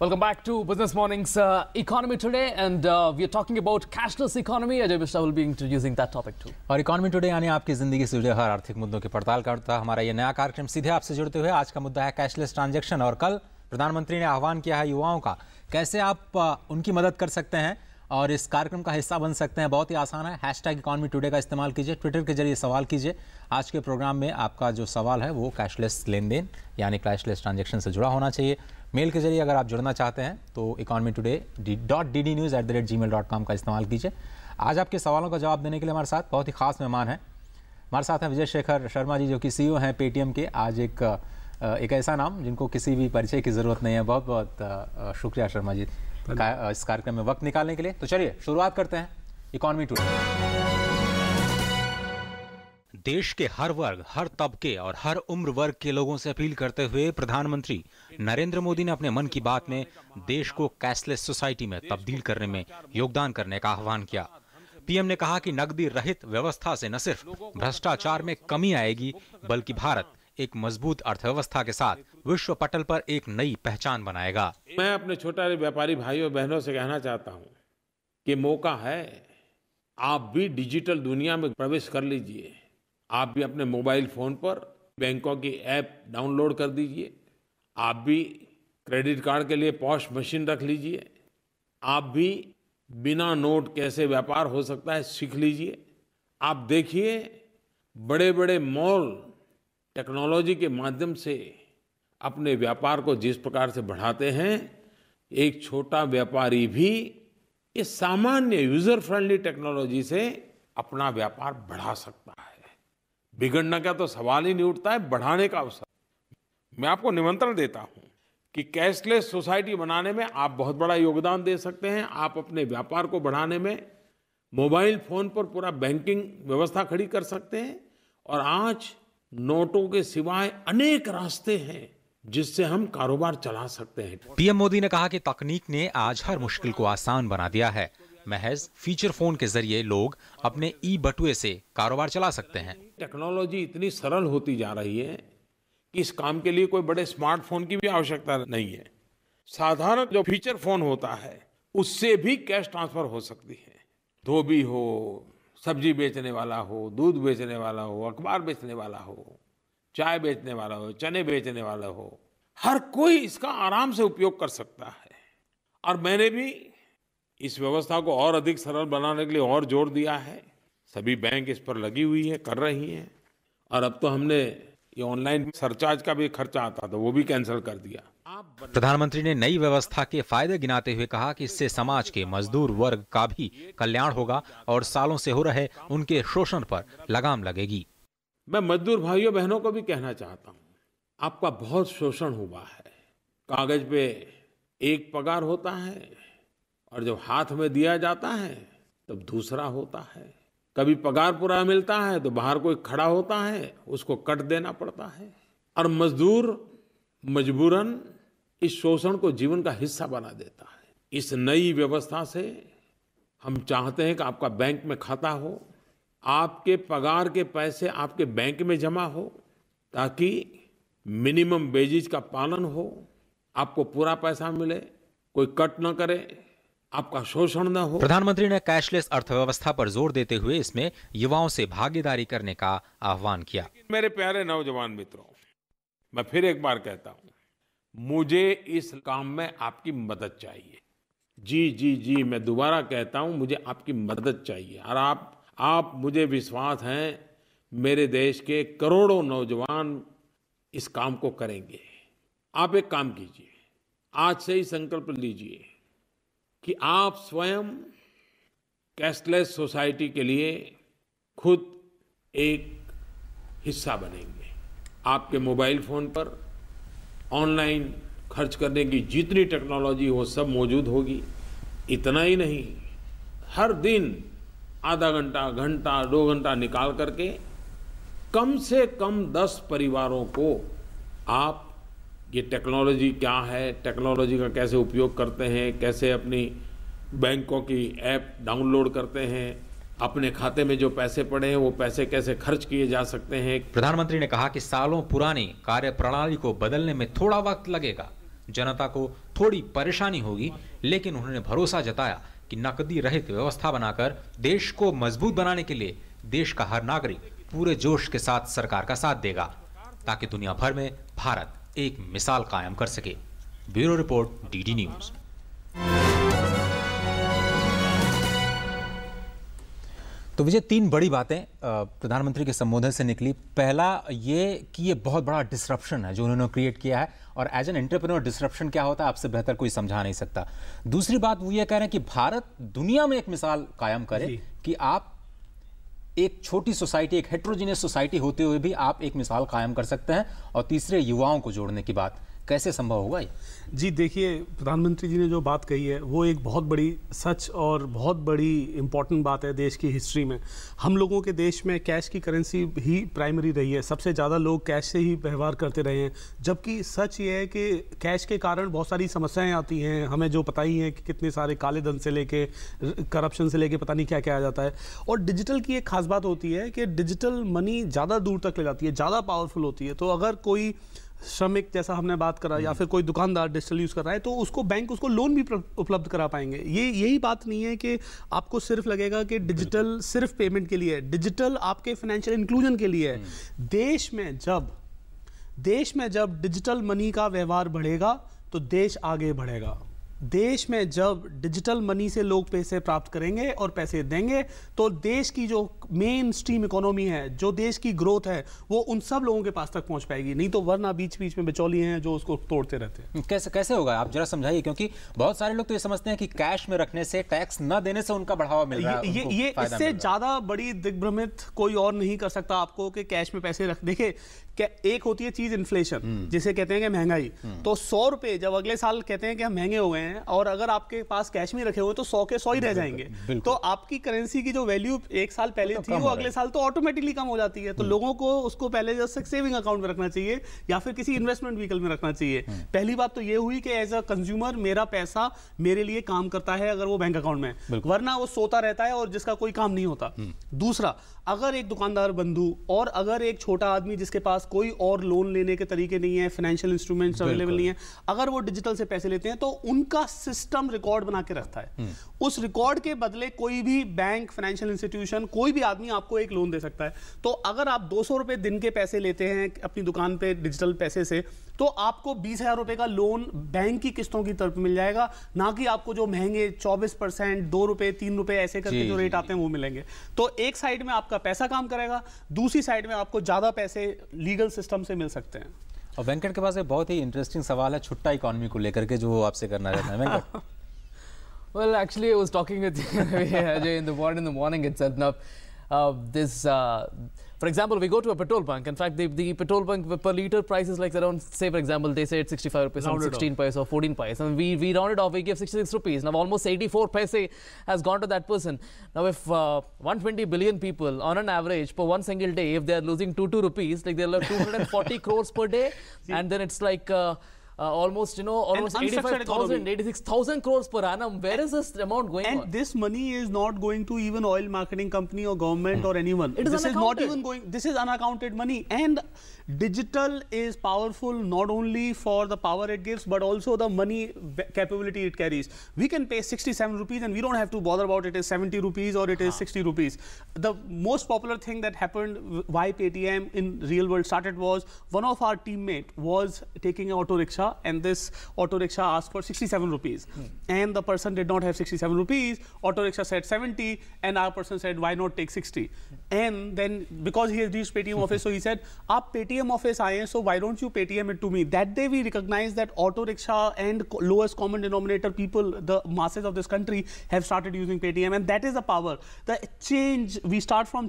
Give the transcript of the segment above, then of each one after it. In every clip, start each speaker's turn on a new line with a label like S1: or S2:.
S1: Welcome back to Business Morning's Economy Today, and we are talking about cashless economy. Ajay Mishra will be introducing that topic too.
S2: और economy today यानी आपकी जिंदगी से जुड़े हर आर्थिक मुद्दों की पड़ताल करता हमारा ये नया कार्यक्रम सीधे आपसे जुड़ते हुए आज का मुद्दा है कैशलेस ट्रांजैक्शन। और कल प्रधानमंत्री ने आह्वान किया है युवाओं का, कैसे आप उनकी मदद कर सकते हैं और इस कार्यक्रम का हिस्सा बन सकते हैं। बहुत ही आसान है, #इकोनॉमी टुडे का इस्तेमाल कीजिए, ट्विटर के जरिए सवाल कीजिए। आज के प्रोग्राम में आपका जो सवाल है वो कैशलेस लेन देन यानी कैशलेस ट्रांजैक्शन से जुड़ा होना चाहिए। मेल के जरिए अगर आप जुड़ना चाहते हैं तो economytoday.ddnews@gmail.com का इस्तेमाल कीजिए। आज आपके सवालों का जवाब देने के लिए हमारे साथ बहुत ही खास मेहमान हैं। हमारे साथ हैं विजय शेखर शर्मा जी, जो कि CEO हैं पेटीएम के। आज एक ऐसा नाम जिनको किसी भी परिचय की ज़रूरत नहीं है। बहुत बहुत शुक्रिया शर्मा जी इस कार्यक्रम में वक्त निकालने के लिए। तो चलिए शुरुआत करते हैं इकोनॉमी टुडे। देश के हर वर्ग, हर तबके और हर उम्र वर्ग के लोगों से अपील करते हुए प्रधानमंत्री नरेंद्र मोदी ने अपने मन की बात में देश को कैशलेस सोसाइटी में तब्दील करने में योगदान करने का आह्वान किया। पीएम ने कहा कि नकदी रहित व्यवस्था से न सिर्फ भ्रष्टाचार में कमी आएगी, बल्कि भारत एक मजबूत अर्थव्यवस्था के साथ विश्व पटल पर एक नई पहचान बनाएगा।
S3: मैं अपने छोटे व्यापारी भाइयों बहनों से कहना चाहता हूं कि मौका है, आप भी डिजिटल दुनिया में प्रवेश कर लीजिए। आप भी अपने मोबाइल फोन पर बैंकों की ऐप डाउनलोड कर दीजिए। आप भी क्रेडिट कार्ड के लिए पॉश मशीन रख लीजिए। आप भी बिना नोट कैसे व्यापार हो सकता है सीख लीजिए। आप देखिए बड़े बड़े मॉल टेक्नोलॉजी के माध्यम से अपने व्यापार को जिस प्रकार से बढ़ाते हैं, एक छोटा व्यापारी भी इस सामान्य यूजर फ्रेंडली टेक्नोलॉजी से अपना व्यापार बढ़ा सकता है। बिगड़ने का तो सवाल ही नहीं उठता है, बढ़ाने का अवसर। मैं आपको निमंत्रण देता हूं कि कैशलेस सोसाइटी बनाने में आप बहुत बड़ा योगदान दे सकते हैं। आप अपने व्यापार को बढ़ाने में मोबाइल फोन पर पूरा बैंकिंग व्यवस्था खड़ी कर सकते हैं। और आज नोटों के सिवाय अनेक रास्ते हैं जिससे हम कारोबार चला सकते हैं।
S2: पीएम मोदी ने कहा कि तकनीक ने आज हर मुश्किल को आसान बना दिया है। महज फीचर फोन के जरिए लोग अपने बटुए से कारोबार चला सकते हैं।
S3: टेक्नोलॉजी इतनी सरल होती जा रही है कि इस काम के लिए कोई बड़े स्मार्टफोन की भी आवश्यकता नहीं है। साधारण जो फीचर फोन होता है उससे भी कैश ट्रांसफर हो सकती है। धोबी हो, सब्जी बेचने वाला हो, दूध बेचने वाला हो, अखबार बेचने वाला हो, चाय बेचने वाला हो, चने बेचने वाला हो, हर कोई इसका आराम से उपयोग कर सकता है। और मैंने भी इस व्यवस्था को और अधिक सरल बनाने के लिए और जोर दिया है। सभी बैंक इस पर लगी हुई है, कर रही हैं। और अब तो हमने ये ऑनलाइन सरचार्ज का भी खर्चा आता था, वो भी कैंसिल कर दिया।
S2: प्रधानमंत्री ने नई व्यवस्था के फायदे गिनाते हुए कहा कि इससे समाज के मजदूर वर्ग का भी कल्याण होगा और सालों से हो रहे उनके शोषण पर लगाम लगेगी।
S3: मैं मजदूर भाइयों बहनों को भी कहना चाहता हूँ, आपका बहुत शोषण हुआ है। कागज पे एक पगार होता है और जब हाथ में दिया जाता है तब दूसरा होता है। कभी पगार पूरा मिलता है तो बाहर कोई खड़ा होता है, उसको कट देना पड़ता है। और मजदूर मजबूरन इस शोषण को जीवन का हिस्सा बना देता है। इस नई व्यवस्था से हम चाहते हैं कि आपका बैंक में खाता हो, आपके पगार के पैसे आपके बैंक में जमा हो, ताकि मिनिमम वेजेज का पालन हो, आपको पूरा पैसा मिले, कोई कट न करे, आपका शोषण न हो।
S2: प्रधानमंत्री ने कैशलेस अर्थव्यवस्था पर जोर देते हुए इसमें युवाओं से भागीदारी करने का आह्वान किया।
S3: मेरे प्यारे नौजवान मित्रों, मैं फिर एक बार कहता हूं, मुझे इस काम में आपकी मदद चाहिए। जी, मैं दोबारा कहता हूं, मुझे आपकी मदद चाहिए। और आप मुझे विश्वास है मेरे देश के करोड़ों नौजवान इस काम को करेंगे। आप एक काम कीजिए, आज से ही संकल्प लीजिए कि आप स्वयं कैशलेस सोसाइटी के लिए खुद एक हिस्सा बनेंगे। आपके मोबाइल फोन पर ऑनलाइन खर्च करने की जितनी टेक्नोलॉजी हो सब मौजूद होगी। इतना ही नहीं, हर दिन आधा घंटा, 2 घंटा निकाल करके कम से कम 10 परिवारों को आप ये टेक्नोलॉजी क्या है, टेक्नोलॉजी का कैसे उपयोग करते हैं, कैसे अपनी बैंकों की ऐप डाउनलोड करते हैं, अपने खाते में जो पैसे पड़े हैं वो पैसे कैसे खर्च किए जा सकते हैं।
S2: प्रधानमंत्री ने कहा कि सालों पुरानी कार्य प्रणाली को बदलने में थोड़ा वक्त लगेगा, जनता को थोड़ी परेशानी होगी, लेकिन उन्होंने भरोसा जताया कि नकदी रहित व्यवस्था बनाकर देश को मजबूत बनाने के लिए देश का हर नागरिक पूरे जोश के साथ सरकार का साथ देगा, ताकि दुनिया भर में भारत एक मिसाल कायम कर सके। Bureau report, DD news. तो विजय, 3 बड़ी बातें प्रधानमंत्री के संबोधन से निकली। पहला ये कि ये बहुत बड़ा डिसरप्शन है जो उन्होंने क्रिएट किया है, और एज एन एंटरप्रेन्योर डिसरप्शन क्या होता है आपसे बेहतर कोई समझा नहीं सकता। दूसरी बात वो ये कह रहे हैं कि भारत दुनिया में एक मिसाल कायम करे कि आप एक छोटी सोसाइटी, एक हेट्रोजीनियस सोसाइटी होते हुए भी आप एक मिसाल कायम कर सकते हैं। और तीसरे, युवाओं को जोड़ने की बात, कैसे संभव होगा ये?
S4: जी देखिए, प्रधानमंत्री जी ने जो बात कही है वो एक बहुत बड़ी सच और बहुत बड़ी इंपॉर्टेंट बात है देश की हिस्ट्री में। हम लोगों के देश में कैश की करेंसी ही प्राइमरी रही है, सबसे ज़्यादा लोग कैश से ही व्यवहार करते रहे हैं। जबकि सच ये है कि कैश के कारण बहुत सारी समस्याएं आती हैं, हमें जो पता ही है कि कितने सारे काले धन से लेके करप्शन से लेके पता नहीं क्या क्या आ जाता है। और डिजिटल की एक खास बात होती है कि डिजिटल मनी ज़्यादा दूर तक ले जाती है, ज़्यादा पावरफुल होती है। तो अगर कोई श्रमिक, जैसा हमने बात करा, या फिर कोई दुकानदार डिजिटल यूज़ कर रहा है, तो उसको बैंक उसको लोन भी उपलब्ध करा पाएंगे। यही बात नहीं है कि आपको सिर्फ लगेगा कि डिजिटल सिर्फ पेमेंट के लिए है, डिजिटल आपके फाइनेंशियल इंक्लूजन के लिए है। देश में जब डिजिटल मनी का व्यवहार बढ़ेगा तो देश आगे बढ़ेगा। देश में जब डिजिटल मनी से लोग पैसे प्राप्त करेंगे और पैसे देंगे, तो देश की जो मेन स्ट्रीम इकोनॉमी है, जो देश की ग्रोथ है, वो उन सब लोगों के पास तक पहुंच पाएगी। नहीं तो वरना बीच बीच में बिचौलिए हैं जो उसको तोड़ते रहते हैं।
S2: कैसे होगा, आप जरा समझाइए, क्योंकि बहुत सारे लोग तो ये समझते हैं कि कैश में रखने से, टैक्स न देने से उनका बढ़ावा मिल रहा है।
S4: ये इससे ज्यादा बड़ी दिग्भ्रमित कोई और नहीं कर सकता आपको कि कैश में पैसे रख। देखिए, एक होती है चीज इन्फ्लेशन, जिसे कहते हैं कि महंगाई। तो 100 रुपए जब अगले साल कहते हैं कि हम महंगे हो गए हैं, और अगर आपके पास कैश में रखे हुए तो 100 के 100 ही रह जाएंगे। तो आपकी करेंसी की जो वैल्यू एक साल पहले थी, वो अगले साल तो ऑटोमेटिकली कम हो जाती है। तो लोगों को उसको पहले जस्ट सेविंग अकाउंट में रखना चाहिए या फिर किसी इन्वेस्टमेंट व्हीकल में रखना चाहिए। पहली बात तो ये हुई कि एज अ कंज्यूमर मेरा पैसा मेरे लिए काम करता है अगर वो बैंक अकाउंट में, वरना वो सोता रहता है और जिसका कोई काम नहीं होता। दूसरा, अगर एक दुकानदार बंधु और अगर एक छोटा आदमी जिसके पास कोई और लोन लेने के तरीके नहीं है, फाइनेंशियल इंस्ट्रूमेंट्स अवेलेबल नहीं है, अगर वो डिजिटल से पैसे लेते हैं तो उनका सिस्टम रिकॉर्ड बना के रखता है। उस रिकॉर्ड के बदले कोई भी बैंक, फाइनेंशियल इंस्टीट्यूशन, कोई भी आदमी आपको एक लोन दे सकता है। तो अगर आप 200 रुपए दिन के पैसे लेते हैं अपनी दुकान पे डिजिटल पैसे से, तो आपको 20,000 रुपए का लोन बैंक की किस्तों की तरफ मिल जाएगा, ना कि आपको जो महंगे 24%, 2 रुपए, 3 रुपए ऐसे करके जो रेट आते हैं वो मिलेंगे। तो एक साइड में आपका पैसा काम करेगा, दूसरी साइड में आपको ज्यादा पैसे लीगल सिस्टम से मिल सकते हैं।
S2: और वेंकट के पास एक बहुत ही इंटरेस्टिंग सवाल है छुट्टा इकोनॉमी को लेकर के, जो आपसे करना रहता है। Venkat,
S1: Well, actually, I was talking with Ajay in the morning itself. Now, for example, we go to a petrol bunk. In fact, the petrol bunk per liter price is like around, say for example, they say it's 65 rupees, 16 paise or 14 paise, and we round it off, we give 66 rupees. Now almost 84 paise has gone to that person. Now if 120 billion people on an average per one single day, if they are losing 2 rupees, like they're like 240 crores per day, and then it's like almost 85,000, 86,000 crores per annum. Where is this amount going on?
S4: And this money is not going to even oil marketing company or government or anyone.
S1: This is not even
S4: going. This is unaccounted money. And digital is powerful not only for the power it gives, but also the money capability it carries. We can pay 67 rupees and we don't have to bother about it is 70 rupees or it is 60 rupees. The most popular thing that happened why Paytm in real world started was one of our teammate was taking an auto rickshaw, and this auto rickshaw asked for 67 rupees. And the person did not have 67 rupees. Auto rickshaw said 70, and our person said, why not take 60? And then because he has reached Paytm office, so he said, aap Paytm office aaye, so why don't you Paytm it to me? That day we recognized that auto rickshaw and lowest common denominator people, the masses of this country, have started using Paytm, and that is the power. The change, we start from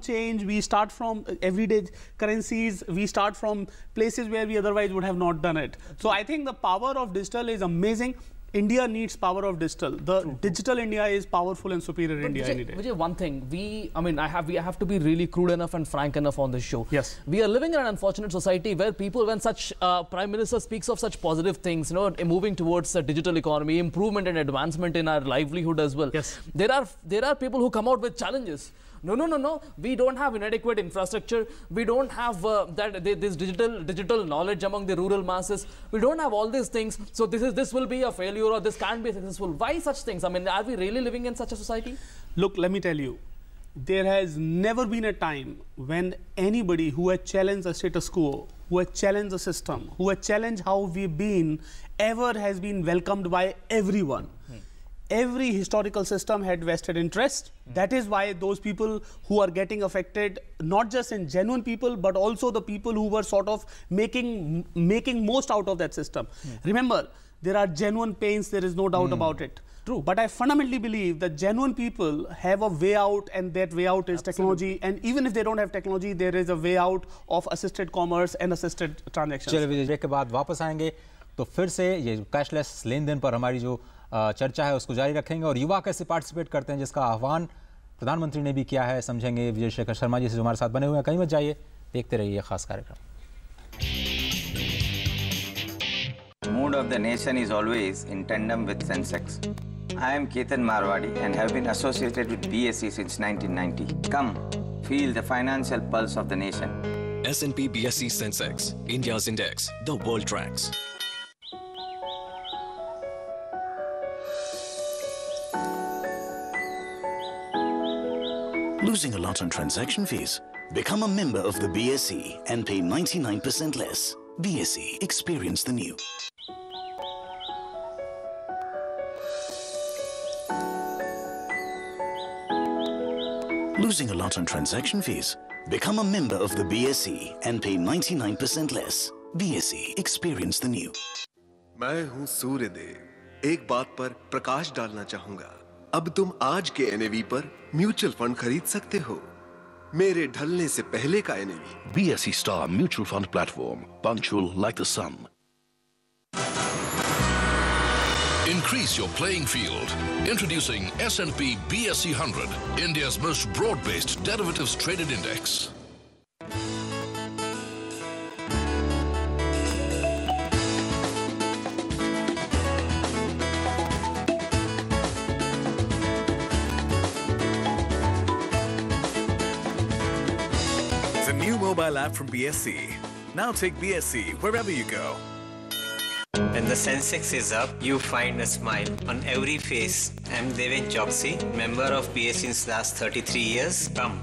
S4: everyday currencies, we start from places where we otherwise would have not done it. So I think the power of digital is amazing. India needs power of digital. The digital India is powerful and superior India any day.
S1: Vijay, one thing, we have to be really crude enough and frank enough on this show.
S4: Yes.
S1: We are living in an unfortunate society where people, when such Prime Minister speaks of such positive things, moving towards a digital economy, improvement and advancement in our livelihood as well.
S4: Yes.
S1: There are people who come out with challenges. no, we don't have inadequate infrastructure, we don't have this digital knowledge among the rural masses, we don't have all these things, so this will be a failure or this can't be successful. Why such things? I mean, are we really living in such a society?
S4: Look, let me tell you, there has never been a time when anybody who had challenged the status quo, who had challenged the system, who had challenged how we've been, ever has been welcomed by everyone. Every historical system had vested interest. That is why those people who are getting affected, not just in genuine people, but also the people who were sort of making most out of that system. Remember, there are genuine pains, there is no doubt about it.
S1: True.
S4: But I fundamentally believe that genuine people have a way out, and that way out is technology. And even if they don't have technology, there is a way out of assisted commerce and assisted transactions.
S2: चलिए विजय के बाद वापस आएंगे तो फिर से ये cashless लेन then पर हमारी जो चर्चा है उसको जारी रखेंगे और युवा कैसे पार्टिसिपेट करते हैं जिसका आह्वान प्रधानमंत्री ने भी किया है, समझेंगे विजय शेखर शर्मा जी से जो हमारे साथ बने हुए हैं। कहीं मत जाइए, देखते रहिए ये खास कार्यक्रम।
S5: Mood of the nation is always in tandem with Sensex. I am Ketan Marwadi and have been associated with BSE since 1990. Come, feel the financial pulse of the nation.
S6: S&P BSE Sensex, India's index, the world tracks.
S7: Losing a lot on transaction fees? Become a member of the BSE and pay 99% less. BSE, experience the new. Losing a lot on transaction fees? Become a member of the BSE and pay 99% less. BSE, experience the new.
S8: मैं हूं सूर्यदेव। एक बात पर प्रकाश डालना चाहूंगा। अब तुम आज के NAV पर म्यूचुअल फंड खरीद सकते हो। मेरे ढलने से पहले का NAV।
S9: BSE Star Mutual Fund Platform, punctual like the sun.
S6: Increase your playing field. Introducing S&P BSE 100, India's most broad-based derivatives traded index.
S10: The new mobile app from BSE. Now take BSE wherever you go.
S5: When the Sensex is up, you find a smile on every face. I'm Deven Choksi, member of BSE since last 33 years. Come,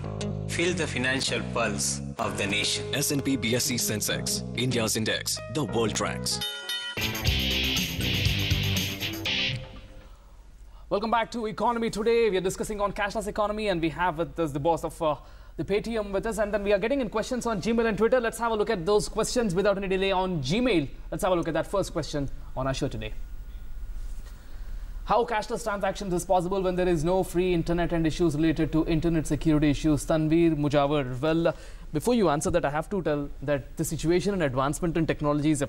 S5: feel the financial pulse of the nation.
S6: S&P BSE Sensex, India's index, the world tracks.
S1: Welcome back to Economy Today. We are discussing on cashless economy, and we have with us the boss of the Paytm with us, and then we are getting in questions on Gmail and Twitter. Let's have a look at those questions without any delay on Gmail. Let's have a look at that first question on our show today. How cashless transactions is possible when there is no free internet and issues related to internet security issues? Tanveer Mujawar. Well, before you answer that, I have to tell that the situation and advancement in technology is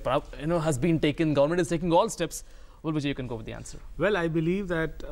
S1: has been taken. Government is taking all steps. Well, Vijay, you can go with the answer.
S4: Well, I believe that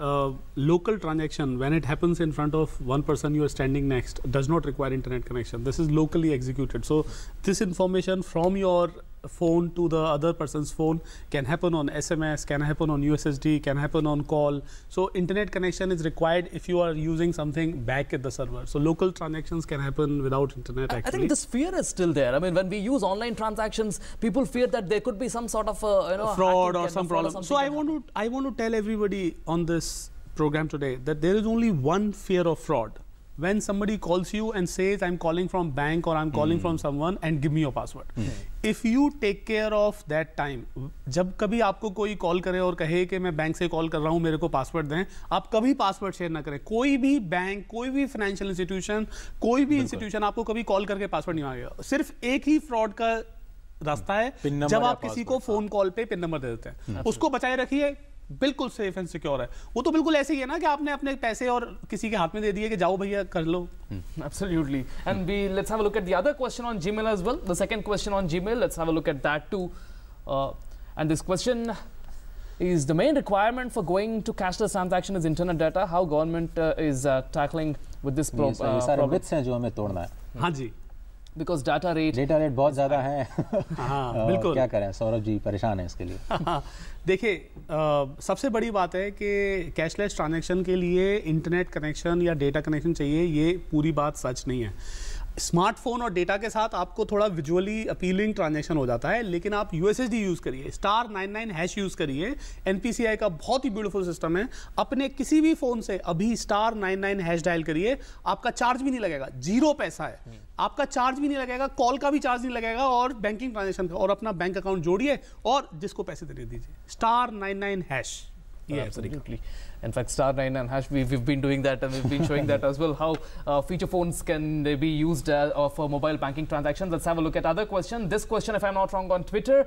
S4: local transaction, when it happens in front of one person you are standing next, does not require internet connection. This is locally executed. So this information from your phone to the other person's phone can happen on SMS, can happen on USSD, can happen on call. So internet connection is required if you are using something back at the server. So local transactions can happen without internet actually.
S1: I think this fear is still there. I mean, when we use online transactions, people fear that there could be some sort of
S4: fraud or some problem. So I want to tell everybody on this program today that there is only one fear of fraud. When somebody calls you and says, I'm calling from bank or I'm calling from someone and give me your password. If you take care of that time, जब कभी आपको कोई call करे और कहे कि मैं bank से कॉल कर रहा हूँ, मेरे को पासवर्ड दें, आप कभी पासवर्ड शेयर ना करें। कोई भी बैंक, कोई भी फाइनेंशियल इंस्टीट्यूशन, कोई भी इंस्टीट्यूशन आपको कभी कॉल करके पासवर्ड नहीं मांगेगा। सिर्फ एक ही फ्रॉड का रास्ता है, जब आप किसी को फोन कॉल पे पिन नंबर दे देते हैं, उसको बचाए रखिए, बिल्कुल सेफ एंड सिक्योर है। वो तो बिल्कुल ऐसे ही है ना कि आपने अपने पैसे और किसी के हाथ में दे दिए कि जाओ भैया कर लो।
S1: Absolutely. And let's have a look at the other question on Gmail as well. The second question on Gmail, let's have a look at that too. And this question is, the main requirement for going to cashless transaction is internet data. How government is tackling with this problem?
S2: सारे myths हैं जो हमें तोड़ना है।
S4: हाँ जी,
S1: because data rate
S2: बहुत ज़्यादा है।
S4: हाँ बिल्कुल,
S2: क्या करें, सौरभ जी परेशान है इसके लिए।
S4: देखिए सबसे बड़ी बात है कि कैशलेस ट्रांजैक्शन के लिए इंटरनेट कनेक्शन या डेटा कनेक्शन चाहिए, ये पूरी बात सच नहीं है। स्मार्टफोन और डेटा के साथ आपको थोड़ा विजुअली अपीलिंग ट्रांजैक्शन हो जाता है, लेकिन आप यूएसएसडी यूज़ करिए, *99# यूज़ करिए। एनपीसीआई का बहुत ही ब्यूटीफुल सिस्टम है। अपने किसी भी फ़ोन से अभी *99# डायल करिए, आपका चार्ज भी नहीं लगेगा, 0 पैसा है, आपका चार्ज भी नहीं लगेगा, कॉल का भी चार्ज नहीं लगेगा और बैंकिंग ट्रांजैक्शन का, और अपना बैंक अकाउंट जोड़िए और जिसको पैसे देने दीजिए। *99#।
S1: Yeah, absolutely. In fact, *99#, we've been doing that, and we've been showing that as well, how feature phones can be used for mobile banking transactions. Let's have a look at other question. This question, if I'm not wrong, on Twitter.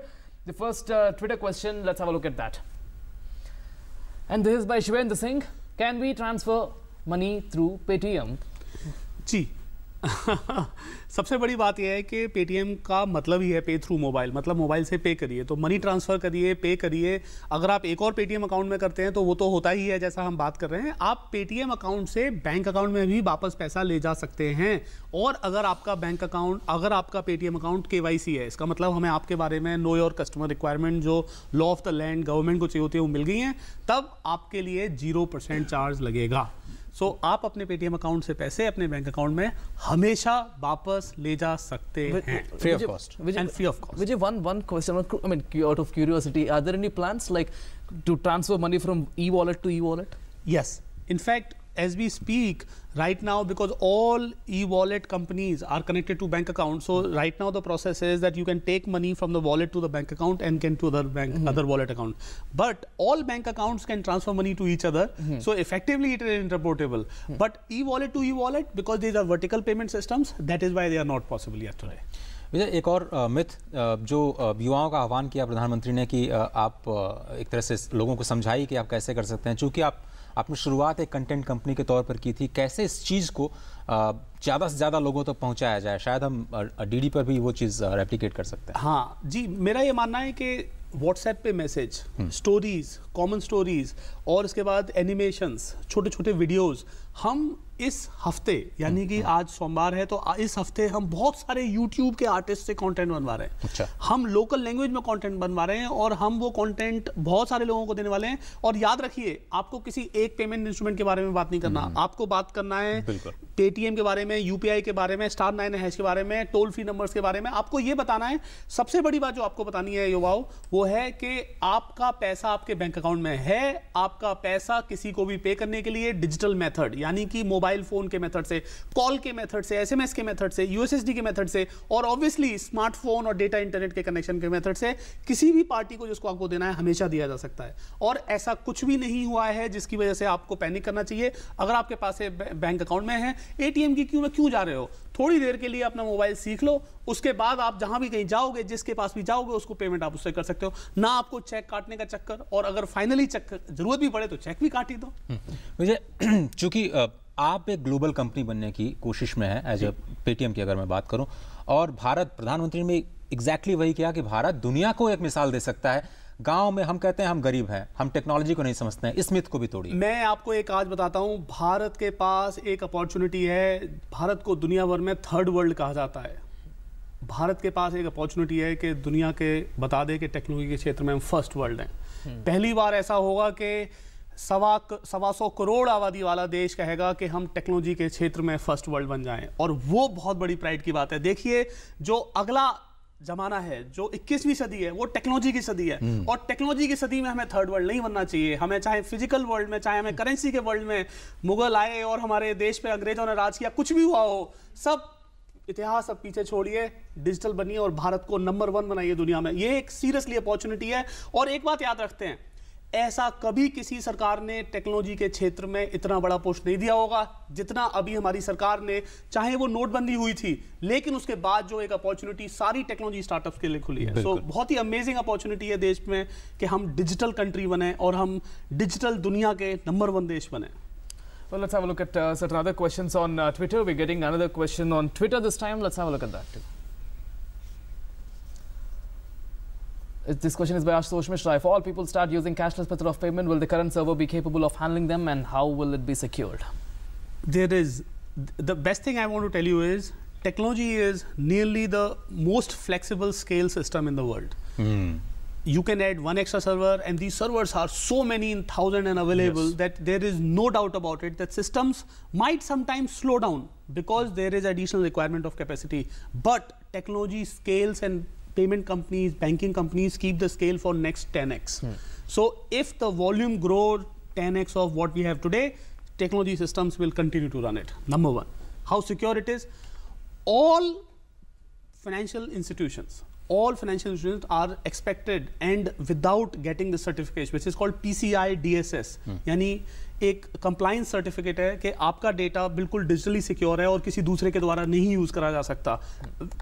S1: The first Twitter question, let's have a look at that. And this is by Shivendra Singh. Can we transfer money through Paytm?
S4: जी सबसे बड़ी बात यह है कि Paytm का मतलब ही है पे थ्रू मोबाइल, मतलब मोबाइल से पे करिए, तो मनी ट्रांसफ़र करिए, पे करिए। अगर आप एक और पेटीएम अकाउंट में करते हैं तो वो तो होता ही है जैसा हम बात कर रहे हैं। आप पेटीएम अकाउंट से बैंक अकाउंट में भी वापस पैसा ले जा सकते हैं। और अगर आपका बैंक अकाउंट, अगर आपका पेटीएम अकाउंट KYC है, इसका मतलब हमें आपके बारे में नो योर कस्टमर रिक्वायरमेंट जो law of the land government को चाहिए होती है वो मिल गई हैं, तब आपके लिए 0% चार्ज लगेगा। सो आप अपने पेटीएम अकाउंट से पैसे अपने बैंक अकाउंट में हमेशा वापस ले जा सकते हैं,
S2: free of cost
S4: and free of cost.
S1: Vijay, one question, I mean, out of curiosity, are there any plans like to transfer money from e-wallet to e-wallet?
S4: Yes, in fact, as we speak right now, because all e-wallet companies are connected to bank accounts, so right now the process is that you can take money from the wallet to the bank account and can to other wallet account, but all bank accounts can transfer money to each other, so effectively it is interportable, but e-wallet to e-wallet, because these are vertical payment systems, that is why they are not possible yet today.
S2: विजय, एक और myth जो युवाओं का आह्वान किया प्रधानमंत्री ने कि आप एक तरह से लोगों को समझाइए कि आप कैसे कर सकते हैं, चूँकि आपने शुरुआत एक कंटेंट कंपनी के तौर पर की थी, कैसे इस चीज़ को ज़्यादा से ज़्यादा लोगों तक पहुंचाया जाए, शायद हम डीडी पर भी वो चीज़ रेप्लिकेट कर सकते हैं।
S4: हाँ जी, मेरा ये मानना है कि व्हाट्सएप पे मैसेज, स्टोरीज, कॉमन स्टोरीज और इसके बाद एनिमेशंस, छोटे छोटे वीडियोस, हम इस हफ्ते यानी कि आज सोमवार है तो इस हफ्ते हम बहुत सारे YouTube के आर्टिस्ट से कंटेंट बनवा रहे हैं।
S2: अच्छा।
S4: हम लोकल लैंग्वेज में कंटेंट बनवा रहे हैं और हम वो कंटेंट बहुत सारे लोगों को देने वाले हैं। और याद रखिए, आपको किसी एक पेमेंट इंस्ट्रूमेंट के बारे में बात नहीं करना, आपको बात करना है पेटीएम के बारे में, UPI के बारे में, *9# के बारे में, टोल फ्री नंबर्स के बारे में। आपको ये बताना है, सबसे बड़ी बात जो आपको बतानी है युवाओं, वो है कि आपका पैसा आपके बैंक अकाउंट में है, आपका पैसा किसी को भी पे करने के लिए डिजिटल मेथड यानी कि मोबाइल फोन के मेथड से, कॉल के मेथड से, SMS के मेथड से, USSD के मेथड से और ऑब्वियसली स्मार्टफोन और डेटा इंटरनेट के कनेक्शन के मेथड से किसी भी पार्टी को जिसको आपको देना है हमेशा दिया जा सकता है। और ऐसा कुछ भी नहीं हुआ है जिसकी वजह से आपको पैनिक करना चाहिए। अगर आपके पास बैंक अकाउंट में है, ATM की क्यू में क्यों जा रहे हो? थोड़ी देर के लिए अपना मोबाइल सीख लो, उसके बाद आप जहां भी कहीं जाओगे, जिसके पास भी जाओगे, उसको पेमेंट आप उससे कर सकते हो, ना आपको चेक काटने का चक्कर, और अगर फाइनली चेक जरूरत भी पड़े तो चेक भी काट ही दो।
S2: मुझे चूंकि आप एक ग्लोबल कंपनी बनने की कोशिश में है एज ए पेटीएम की अगर मैं बात करूं, और भारत, प्रधानमंत्री ने एग्जैक्टली वही किया कि भारत दुनिया को एक मिसाल दे सकता है। गांव में हम कहते हैं हम गरीब हैं, हम टेक्नोलॉजी को नहीं समझते हैं, इस मिथ को भी तोड़िए।
S4: मैं आपको एक आज बताता हूं, भारत के पास एक अपॉर्चुनिटी है। भारत को दुनिया भर में थर्ड वर्ल्ड कहा जाता है। भारत के पास एक अपॉर्चुनिटी है कि दुनिया के बता दे कि टेक्नोलॉजी के क्षेत्र में हम फर्स्ट वर्ल्ड हैं। पहली बार ऐसा होगा कि 125 करोड़ आबादी वाला देश कहेगा कि हम टेक्नोलॉजी के क्षेत्र में फर्स्ट वर्ल्ड बन जाएं, और वो बहुत बड़ी प्राइड की बात है। देखिए, जो अगला जमाना है, जो 21वीं सदी है, वो टेक्नोलॉजी की सदी है, और टेक्नोलॉजी की सदी में हमें थर्ड वर्ल्ड नहीं बनना चाहिए। हमें चाहे फिजिकल वर्ल्ड में, चाहे हमें करेंसी के वर्ल्ड में मुगल आए और हमारे देश पे अंग्रेजों ने राज किया, कुछ भी हुआ हो, सब इतिहास अब पीछे छोड़िए, डिजिटल बनिए और भारत को नंबर 1 बनाइए दुनिया में। ये एक सीरियसली अपॉर्चुनिटी है। और एक बात याद रखते हैं, ऐसा कभी किसी सरकार ने टेक्नोलॉजी के क्षेत्र में इतना बड़ा पुश नहीं दिया होगा जितना अभी हमारी सरकार ने, चाहे वो नोटबंदी हुई थी, लेकिन उसके बाद जो एक अपॉर्चुनिटी सारी टेक्नोलॉजी स्टार्टअप्स के लिए खुली है। सो बहुत ही अमेजिंग अपॉर्चुनिटी है देश में कि हम डिजिटल कंट्री बने और हम डिजिटल दुनिया के नंबर 1 देश बने।
S1: Well, let's have a look at certain other questions on Twitter. We're getting another question on Twitter this time. Let's have a look at that too. This question is by Ashutosh Mishra. If all people start using cashless method of payment, will the current server be capable of handling them, and how will it be secured?
S4: The best thing I want to tell you is technology is nearly the most flexible scale system in the world. You can add one extra server, and these servers are so many in thousand and available that there is no doubt about it that systems might sometimes slow down because there is additional requirement of capacity. But technology scales, and payment companies, banking companies keep the scale for next 10x. So if the volume grows 10x of what we have today, technology systems will continue to run it. Number one, how secure it is. All financial institutions are expected, and without getting the certification, which is called PCI DSS, यानी एक compliance certificate है कि आपका data बिल्कुल digitally secure है और किसी दूसरे के द्वारा नहीं use करा जा सकता.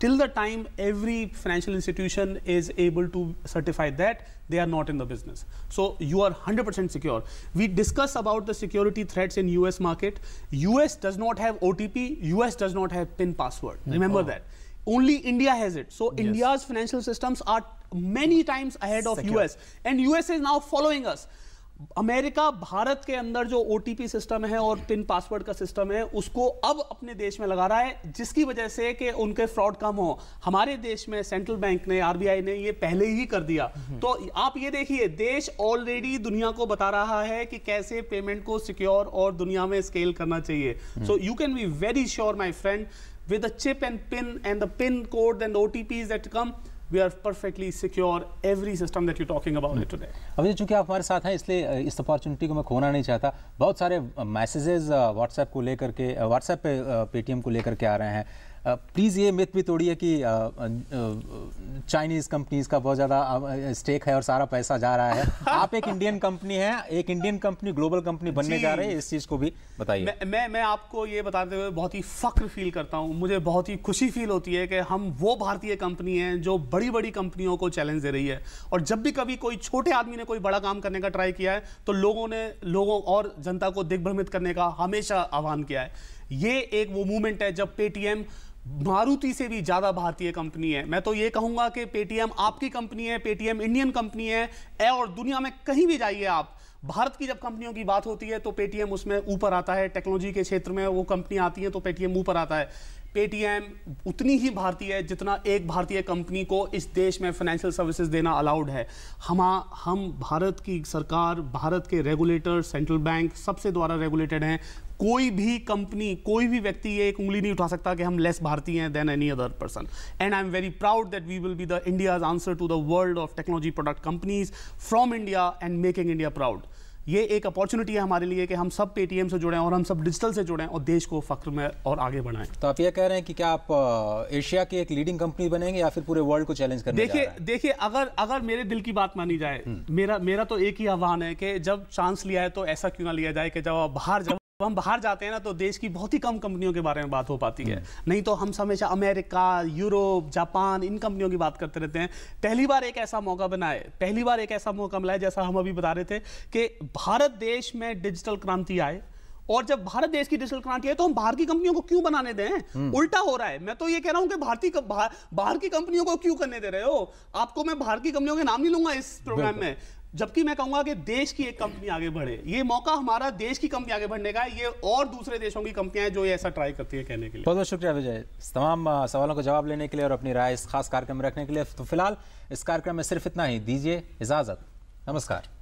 S4: Till the time every financial institution is able to certify that, they are not in the business. So you are 100% secure. We discuss about the security threats in US market. US does not have OTP. US does not have PIN password. Remember that. Only India has it. So India's financial systems are many times ahead of US, and US is now following us. America Bharat के अंदर जो OTP system है और pin password का system है उसको अब अपने देश में लगा रहा है, जिसकी वजह से कि उनके फ्रॉड कम हो. हमारे देश में सेंट्रल बैंक ने, RBI ने ये पहले ही कर दिया. तो आप ये देखिए, देश ऑलरेडी दुनिया को बता रहा है कि कैसे पेमेंट को सिक्योर और दुनिया में स्केल करना चाहिए. So you can be very sure my friend, with the chip and pin and the pin code and the OTPs that come, we are perfectly secure every system that you're talking about it today.
S2: अभी चूंकि आप हमारे साथ हैं इसलिए इस opportunity को मैं खोना नहीं चाहता. बहुत सारे मैसेजेस व्हाट्सएप को लेकर के, व्हाट्सएप पे पेटीएम को लेकर के आ रहे हैं. प्लीज़ ये मिथ भी तोड़िए कि चाइनीज़ कंपनीज का बहुत ज़्यादा स्टेक है और सारा पैसा जा रहा है. आप एक इंडियन कंपनी है, एक इंडियन कंपनी ग्लोबल कंपनी बनने जा रही है, इस चीज़ को भी बताइए.
S4: मैं आपको ये बताते हुए बहुत ही फख्र फील करता हूँ. मुझे बहुत ही खुशी फील होती है कि हम वो भारतीय कंपनी हैं जो बड़ी बड़ी कंपनियों को चैलेंज दे रही है. और जब भी कभी कोई छोटे आदमी ने कोई बड़ा काम करने का ट्राई किया है तो लोगों और जनता को दिग्भ्रमित करने का हमेशा आह्वान किया है. ये एक वो मूवमेंट है जब पेटीएम मारुति से भी ज्यादा भारतीय कंपनी है. मैं तो ये कहूंगा कि पेटीएम आपकी कंपनी है, पेटीएम इंडियन कंपनी है, और दुनिया में कहीं भी जाइए आप, भारत की जब कंपनियों की बात होती है तो पेटीएम उसमें ऊपर आता है. टेक्नोलॉजी के क्षेत्र में वो कंपनी आती है तो पेटीएम ऊपर आता है. पेटीएम उतनी ही भारतीय है जितना एक भारतीय कंपनी को इस देश में फाइनेंशियल सर्विसेज देना अलाउड है. हम भारत की सरकार, भारत के रेगुलेटर, सेंट्रल बैंक सबसे द्वारा रेगुलेटेड हैं. कोई भी कंपनी, कोई भी व्यक्ति ये एक उंगली नहीं उठा सकता कि हम लेस भारतीय हैं than any other person. And I am very proud that we will be the India's answer to the world of technology product companies from India and making India proud. ये एक अपॉर्चुनिटी है हमारे लिए कि हम सब पेटीएम से जुड़ें और हम सब डिजिटल से जुड़ें और देश को फख्र में और आगे बढ़ाएं.
S2: तो आप ये कह रहे हैं कि क्या आप एशिया की एक लीडिंग कंपनी बनेंगे या फिर पूरे वर्ल्ड को चैलेंज करने जा रहे हैं?
S4: देखिए अगर मेरे दिल की बात मानी जाए, मेरा तो एक ही आह्वान है कि जब चांस लिया है तो ऐसा क्यों ना लिया जाए कि जब हम बाहर जाते हैं ना तो देश की बहुत ही कम कंपनियों के बारे में बात हो पाती है. नहीं तो हम हमेशा अमेरिका, यूरोप, जापान, इन कंपनियों की बात करते रहते हैं. पहली बार एक ऐसा मौका मिला है, जैसा हम अभी बता रहे थे कि भारत देश में डिजिटल क्रांति आए. और जब भारत देश की डिजिटल क्रांति है तो हम बाहर की कंपनियों को क्यों बनाने दें? उल्टा हो रहा है. मैं तो ये कह रहा हूं कि बाहर की कंपनियों को क्यों करने दे रहे हो? आपको मैं बाहर की कंपनियों के नाम नहीं लूंगा इस प्रोग्राम में, जबकि मैं कहूंगा कि देश की एक कंपनी आगे बढ़े. ये मौका हमारा देश की कंपनी आगे बढ़ने का है. ये और दूसरे देशों की कंपनियां हैं जो ये ऐसा ट्राई करती है कहने के लिए.
S2: बहुत बहुत शुक्रिया विजय, तमाम सवालों का जवाब लेने के लिए और अपनी राय इस खास कार्यक्रम में रखने के लिए. तो फिलहाल इस कार्यक्रम में सिर्फ इतना ही. दीजिए इजाजत. नमस्कार.